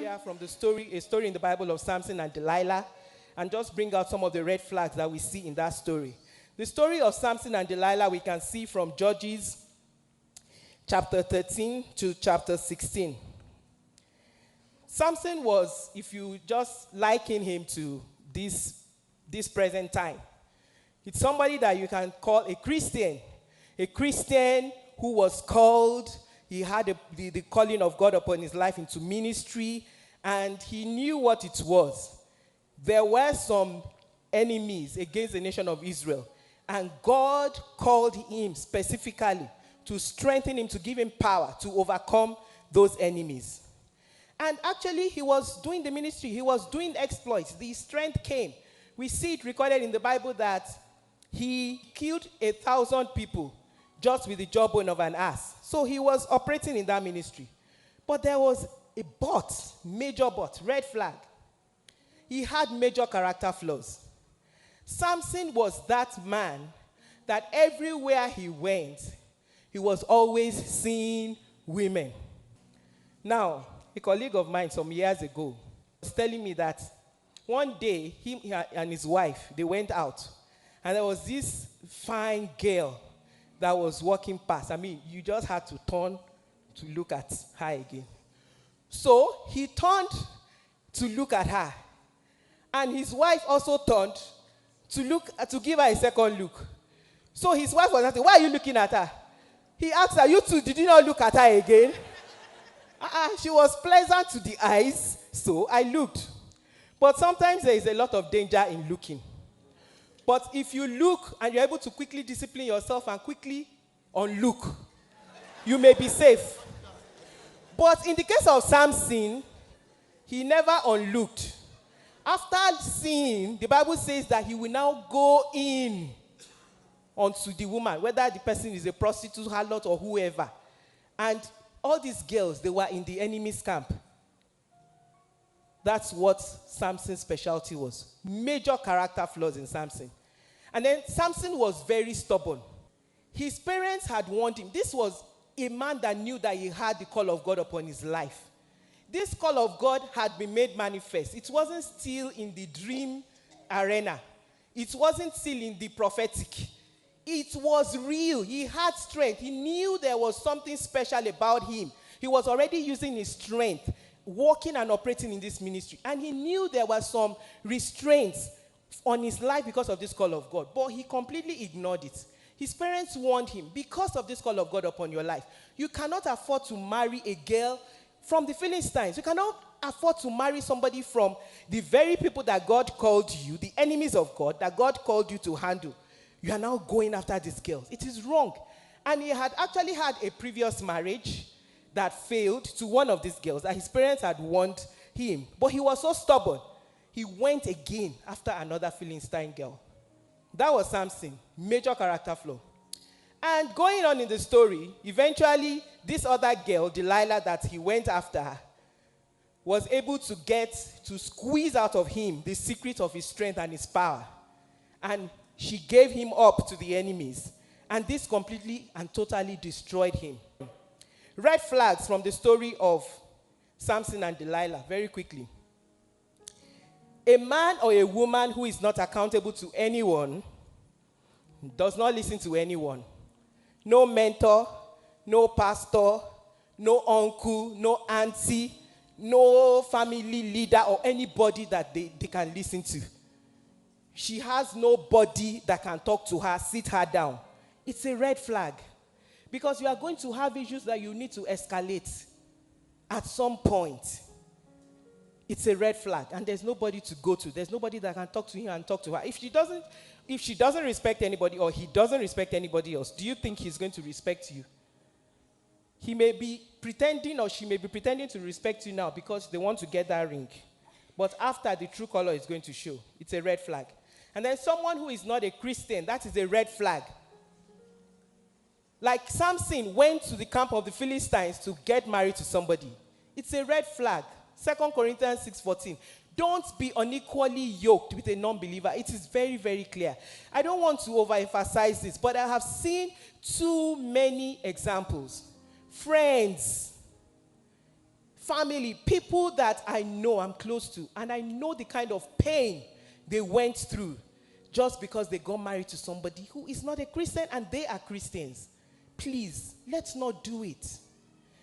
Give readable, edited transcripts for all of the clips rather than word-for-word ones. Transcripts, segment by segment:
share from a story in the Bible of Samson and Delilah, and just bring out some of the red flags that we see in that story. The story of Samson and Delilah we can see from Judges chapter 13 to chapter 16. Samson was, if you just liken him to this present time, it's somebody that you can call a Christian who was called. He had the calling of God upon his life into ministry, and he knew what it was. There were some enemies against the nation of Israel, and God called him specifically to strengthen him, to give him power to overcome those enemies. And actually, he was doing the ministry. He was doing exploits. The strength came. We see it recorded in the Bible that he killed 1,000 people just with the jawbone of an ass. So he was operating in that ministry. But there was a major red flag. He had major character flaws. Samson was that man that everywhere he went, he was always seeing women. Now, a colleague of mine some years ago was telling me that one day, he and his wife, they went out. And there was this fine girl that was walking past. I mean, you just had to turn to look at her again. So he turned to look at her. And his wife also turned to give her a second look. So his wife was asking, why are you looking at her? He asked her, you two, did you not look at her again? She was pleasant to the eyes, so I looked. But sometimes there is a lot of danger in looking. But if you look and you're able to quickly discipline yourself and quickly unlook, you may be safe. But in the case of Samson, he never unlooked. After seeing, the Bible says that he will now go in onto the woman, whether the person is a prostitute, harlot, or whoever. And all these girls, they were in the enemy's camp. That's what Samson's specialty was. Major character flaws in Samson. And then Samson was very stubborn. His parents had warned him. This was a man that knew that he had the call of God upon his life. This call of God had been made manifest. It wasn't still in the dream arena. It wasn't still in the prophetic. It was real. He had strength. He knew there was something special about him. He was already using his strength, working and operating in this ministry. And he knew there were some restraints on his life because of this call of God. But he completely ignored it. His parents warned him, because of this call of God upon your life, you cannot afford to marry a girl from the Philistines. You cannot afford to marry somebody from the very people that God called you, the enemies of God, that God called you to handle. You are now going after these girls. It is wrong. And he had actually had a previous marriage that failed to one of these girls that his parents had warned him. But he was so stubborn. He went again after another Philistine girl. That was Samson. Major character flaw. And going on in the story, eventually this other girl, Delilah, that he went after, was able to squeeze out of him the secret of his strength and his power. And she gave him up to the enemies. And this completely and totally destroyed him. Red flags from the story of Samson and Delilah, very quickly. A man or a woman who is not accountable to anyone does not listen to anyone. No mentor, no pastor, no uncle, no auntie, no family leader or anybody that they can listen to. She has nobody that can talk to her, sit her down. It's a red flag. Because you are going to have issues that you need to escalate at some point. It's a red flag, and there's nobody to go to. There's nobody that can talk to him and talk to her. If she doesn't respect anybody or he doesn't respect anybody else, do you think he's going to respect you? He may be pretending or she may be pretending to respect you now because they want to get that ring. But after, the true color is going to show. It's a red flag. And then someone who is not a Christian, that is a red flag. Like Samson went to the camp of the Philistines to get married to somebody. It's a red flag. 2 Corinthians 6:14. Don't be unequally yoked with a non-believer. It is very, very clear. I don't want to overemphasize this, but I have seen too many examples. Friends family, people that I know I'm close to, and I know the kind of pain they went through just because they got married to somebody who is not a Christian and they are Christians. Please, let's not do it.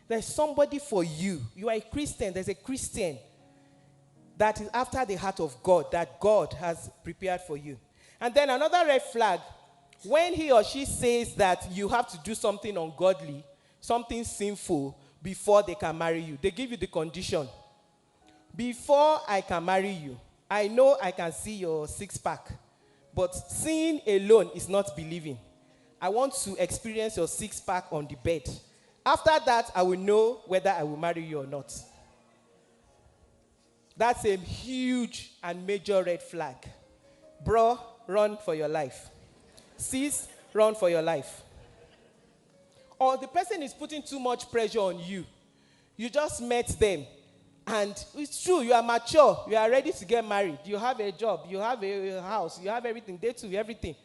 There's somebody for you. You are a Christian. There's a Christian that is after the heart of God, that God has prepared for you. And then another red flag, when he or she says that you have to do something ungodly, something sinful, before they can marry you. They give you the condition. Before I can marry you, I know I can see your six-pack, but seeing alone is not believing. I want to experience your six-pack on the bed. After that, I will know whether I will marry you or not. That's a huge and major red flag. Bro, run for your life. Sis, run for your life. Or the person is putting too much pressure on you. You just met them. And it's true, you are mature. You are ready to get married. You have a job. You have a house. You have everything. They too, everything.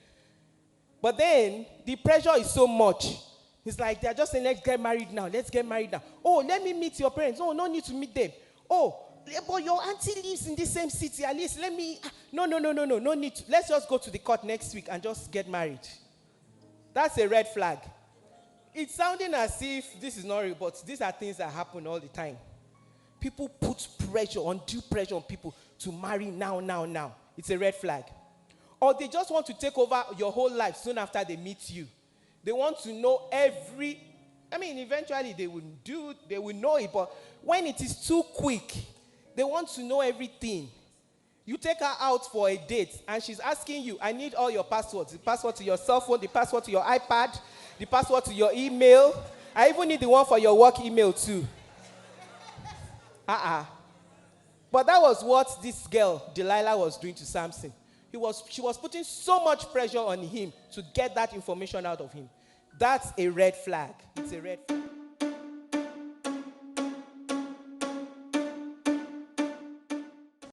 But then, the pressure is so much. It's like they're just saying, let's get married now. Let's get married now. Oh, let me meet your parents. Oh, no need to meet them. Oh, but your auntie lives in the same city. At least let me. No need to. Let's just go to the court next week and just get married. That's a red flag. It's sounding as if this is not real, but these are things that happen all the time. People put pressure, undue pressure on people to marry now. It's a red flag. Or they just want to take over your whole life soon after they meet you. They want to know eventually they will know it, but when it is too quick, they want to know everything. You take her out for a date, and she's asking you, I need all your passwords. The password to your cell phone, the password to your iPad, the password to your email. I even need the one for your work email too. But that was what this girl, Delilah, was doing to Samson. She was putting so much pressure on him to get that information out of him. That's a red flag. It's a red flag.